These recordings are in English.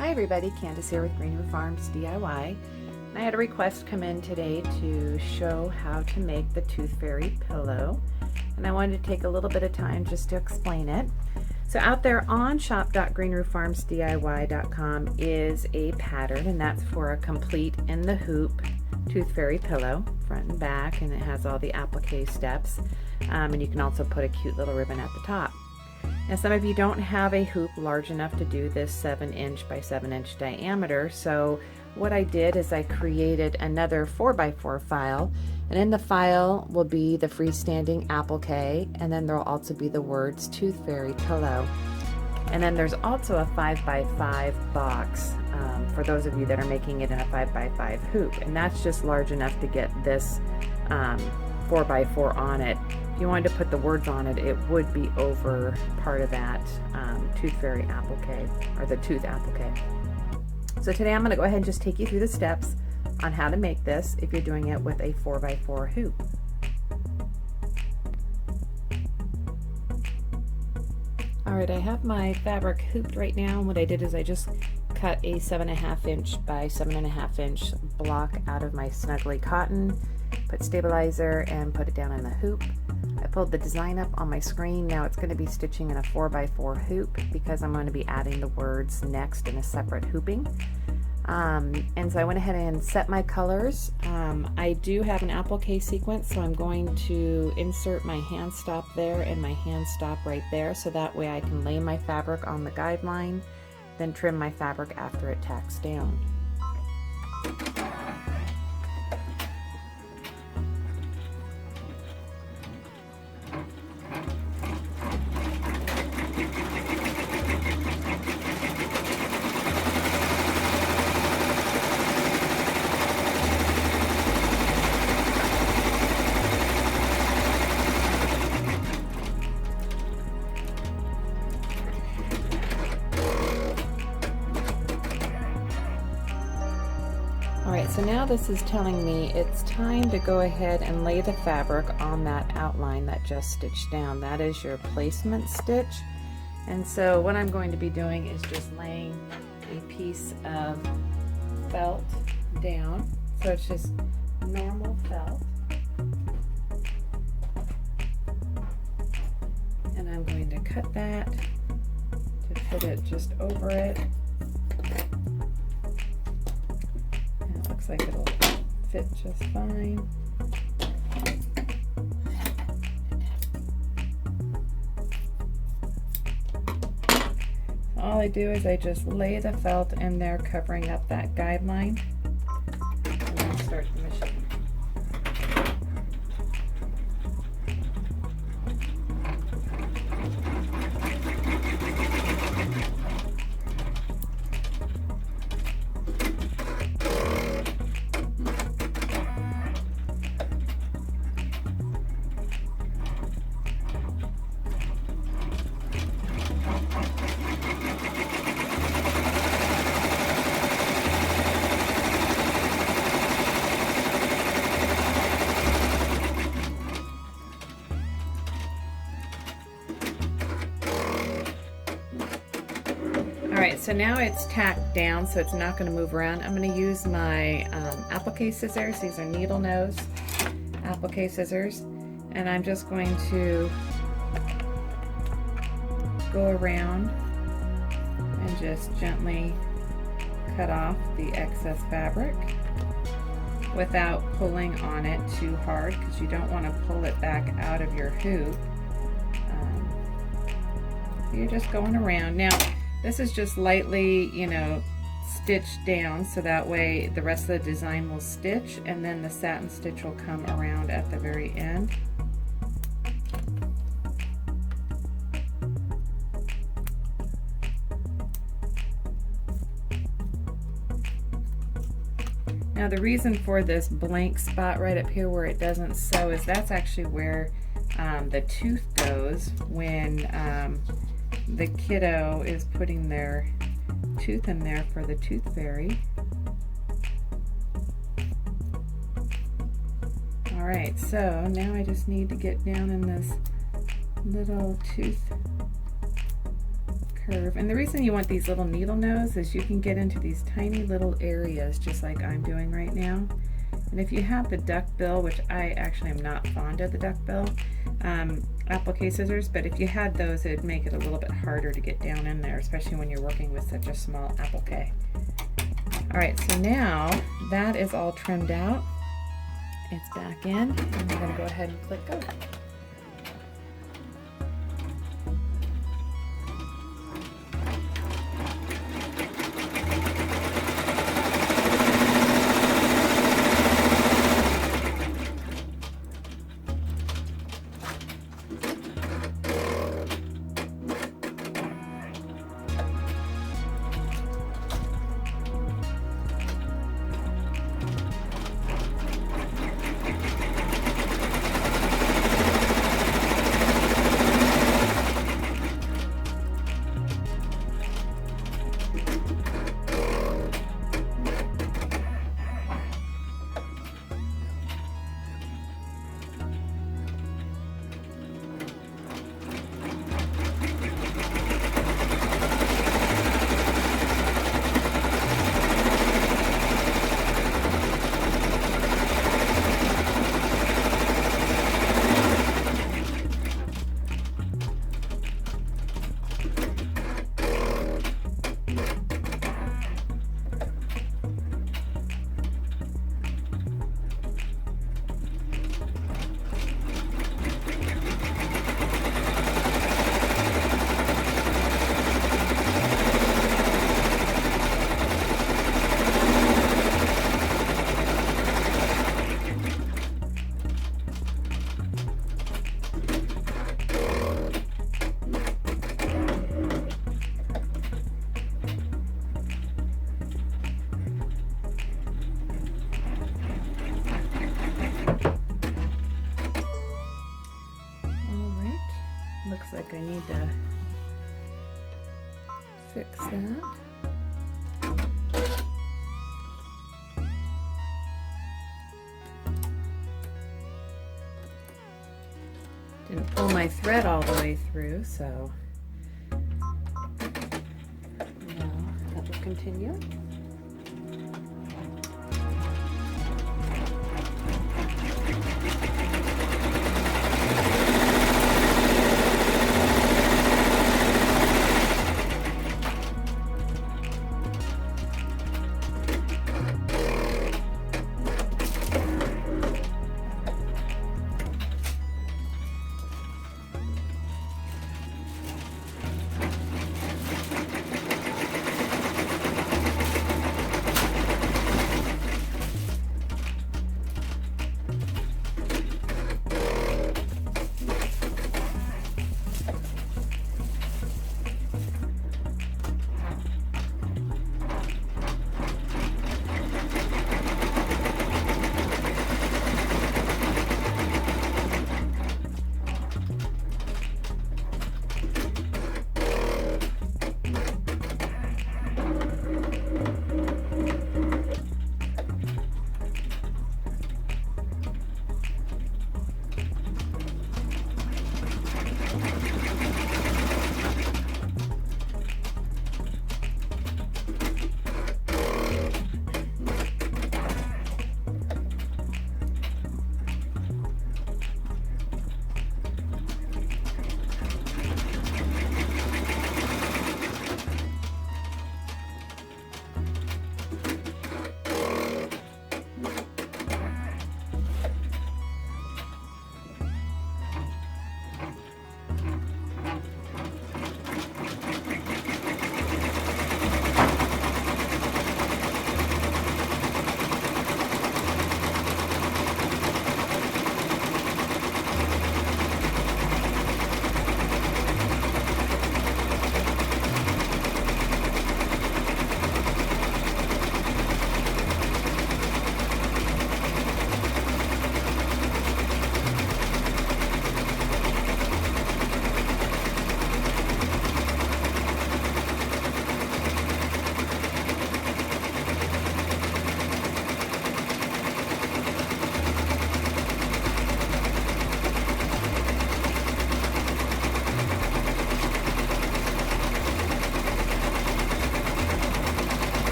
Hi everybody, Candace here with Green Roof Farms DIY. And I had a request come in today to show how to make the Tooth Fairy pillow. And I wanted to take a little bit of time just to explain it. So out there on shop.greenrooffarmsdiy.com is a pattern, and that's for a complete in the hoop Tooth Fairy pillow, front and back, and it has all the applique steps. And you can also put a cute little ribbon at the top. Now some of you don't have a hoop large enough to do this 7" by 7" diameter, so what I did is I created another 4x4 file, and in the file will be the freestanding applique, and then there will also be the words Tooth Fairy pillow. And then there's also a 5x5 box for those of you that are making it in a 5x5 hoop, and that's just large enough to get this 4x4 on it. If you wanted to put the words on it, it would be over part of that Tooth Fairy applique, or the tooth applique. So today I'm going to go ahead and just take you through the steps on how to make this if you're doing it with a 4x4 hoop. Alright, I have my fabric hooped right now, and what I did is I just cut a 7.5" by 7.5" block out of my Snuggly cotton, put stabilizer, and put it down in the hoop. I pulled the design up on my screen. Now it's going to be stitching in a 4x4 hoop because I'm going to be adding the words next in a separate hooping. And so I went ahead and set my colors. I do have an applique sequence, so I'm going to insert my hand stop there and my hand stop right there, so that way I can lay my fabric on the guideline, then trim my fabric after it tacks down. Alright, so now this is telling me it's time to go ahead and lay the fabric on that outline that just stitched down. That is your placement stitch. And so what I'm going to be doing is just laying a piece of felt down. So it's just normal felt. And I'm going to cut that to fit it just over it. Looks like it'll fit just fine. All I do is I just lay the felt in there, covering up that guideline, and then start the machine. Alright, so now it's tacked down, so it's not going to move around. I'm going to use my applique scissors. These are needle nose applique scissors, and I'm just going to go around and just gently cut off the excess fabric without pulling on it too hard, because you don't want to pull it back out of your hoop. You're just going around. Now this is just lightly, stitched down, so that way the rest of the design will stitch, and then the satin stitch will come around at the very end. Now the reason for this blank spot right up here where it doesn't sew is that's actually where the tooth goes when the kiddo is putting their tooth in there for the Tooth Fairy. Alright, so now I just need to get down in this little tooth curve. And the reason you want these little needle nose is you can get into these tiny little areas just like I'm doing right now. And if you have the duck bill, which I actually am not fond of the duck bill applique scissors, but if you had those, it'd make it a little bit harder to get down in there, especially when you're working with such a small applique. All right, so now that is all trimmed out. It's back in, and I'm gonna go ahead and click go. Looks like I need to fix that. Didn't pull my thread all the way through, so now that will continue.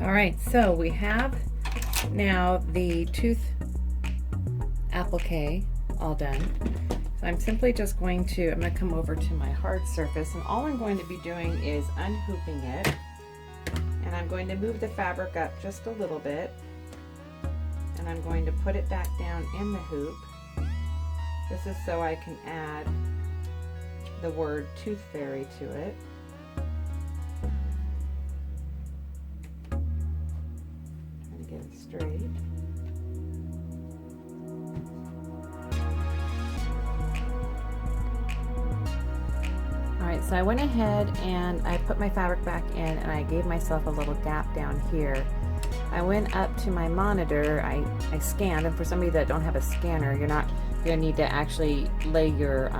All right, so we have now the tooth applique all done. So I'm simply just going to, I'm going to come over to my hard surface, and all I'm going to be doing is unhooping it, and I'm going to move the fabric up just a little bit, and I'm going to put it back down in the hoop. This is so I can add the word Tooth Fairy to it. Trying to get it straight. Alright, so I went ahead and I put my fabric back in, and I gave myself a little gap down here. I went up to my monitor, I scanned, and for somebody that don't have a scanner, you're going to need to actually lay your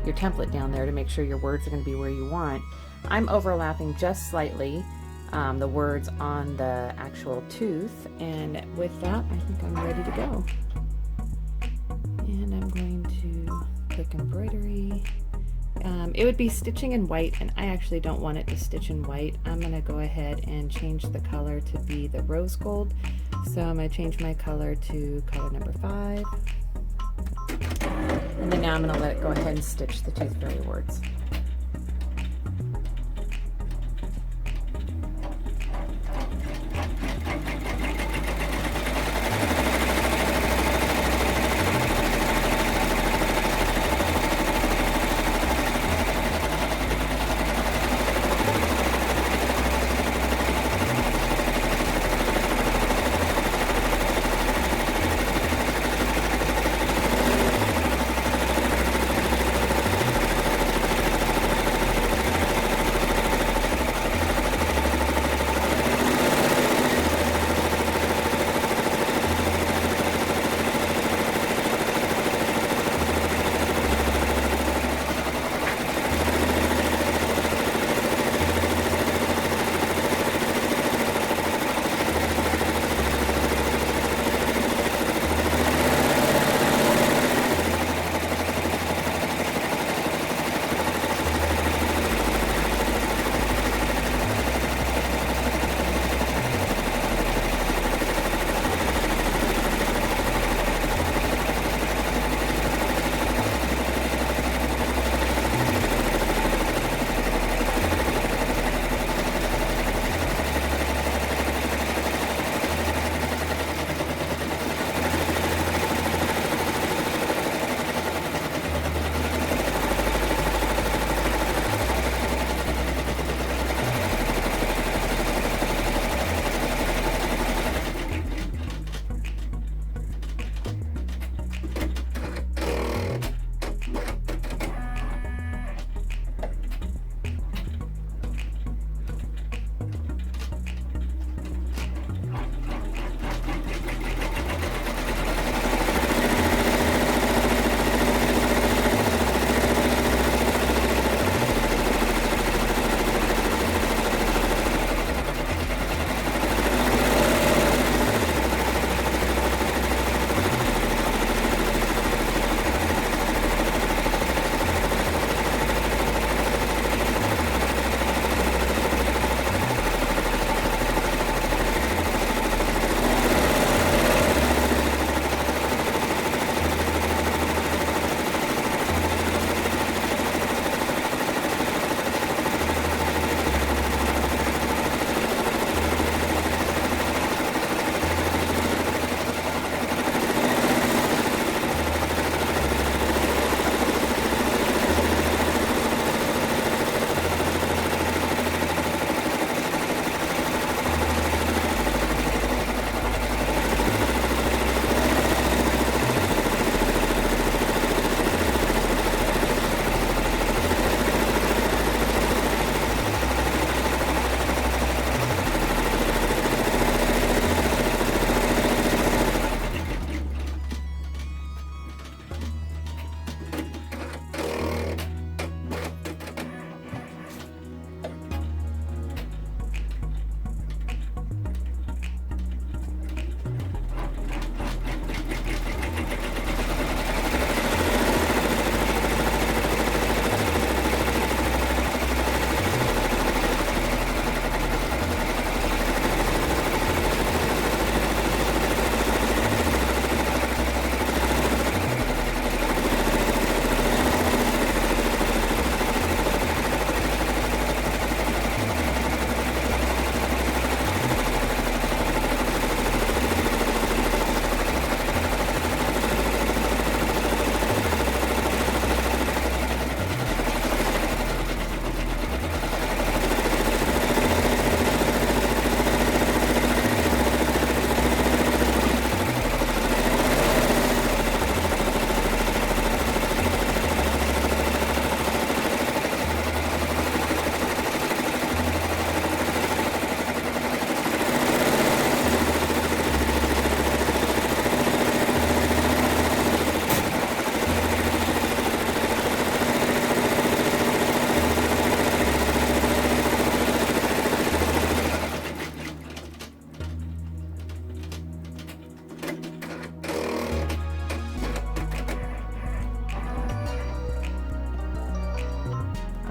template down there to make sure your words are going to be where you want. I'm overlapping just slightly the words on the actual tooth, and with that I think I'm ready to go. And I'm going to click embroidery. It would be stitching in white, and I actually don't want it to stitch in white. I'm going to go ahead and change the color to be the rose gold. So I'm going to change my color to color number 5. And then now I'm going to let it go ahead and stitch the Tooth Fairy words.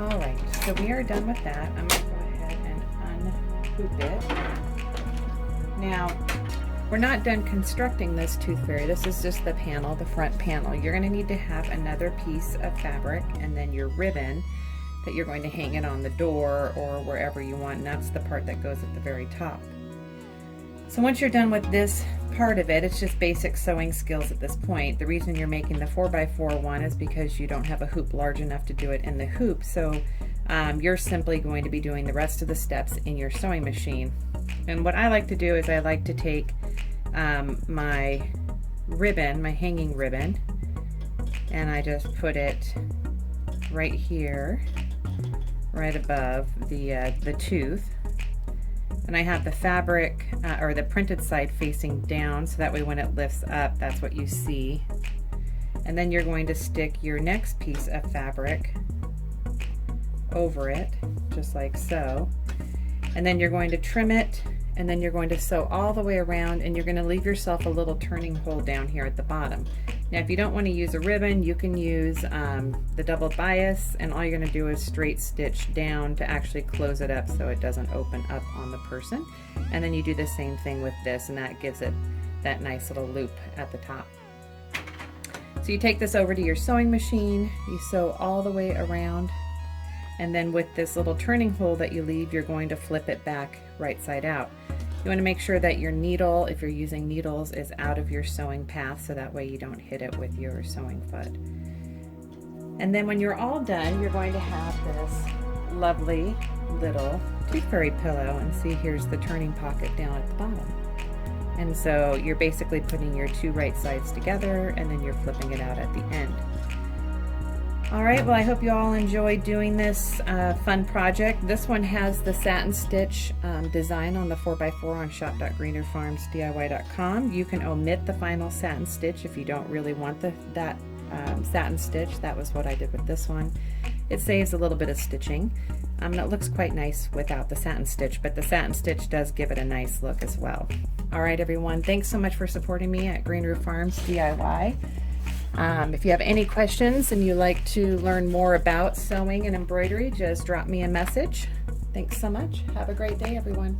All right, so we are done with that. I'm going to go ahead and unhoop it. Now, we're not done constructing this tooth fairy. This is just the panel, the front panel. You're going to need to have another piece of fabric and then your ribbon that you're going to hang it on the door or wherever you want, and that's the part that goes at the very top. So once you're done with this part of it, it's just basic sewing skills at this point. The reason you're making the 4x4 one is because you don't have a hoop large enough to do it in the hoop, so you're simply going to be doing the rest of the steps in your sewing machine. And what I like to do is I like to take my ribbon, my hanging ribbon, and I just put it right here, right above the tooth. And I have the fabric or the printed side facing down, so that way when it lifts up, that's what you see. And then you're going to stick your next piece of fabric over it, just like so. And then you're going to trim it, and then you're going to sew all the way around, and you're going to leave yourself a little turning hole down here at the bottom. Now, if you don't want to use a ribbon, you can use the double bias, and all you're going to do is straight stitch down to actually close it up so it doesn't open up on the person. And then you do the same thing with this, and that gives it that nice little loop at the top. So you take this over to your sewing machine, you sew all the way around, and then with this little turning hole that you leave, you're going to flip it back right side out. You want to make sure that your needle, if you're using needles, is out of your sewing path, so that way you don't hit it with your sewing foot. And then when you're all done, you're going to have this lovely little tooth fairy pillow, and see, here's the turning pocket down at the bottom. And so you're basically putting your two right sides together, and then you're flipping it out at the end. All right, well, I hope you all enjoyed doing this fun project. This one has the satin stitch design on the 4x4 on shop.greenrootfarmsdiy.com. You can omit the final satin stitch if you don't really want that satin stitch. That was what I did with this one. It saves a little bit of stitching. And it looks quite nice without the satin stitch, but the satin stitch does give it a nice look as well. All right, everyone, thanks so much for supporting me at Green Roof Farms DIY. If you have any questions and you'd like to learn more about sewing and embroidery, just drop me a message. Thanks so much. Have a great day, everyone.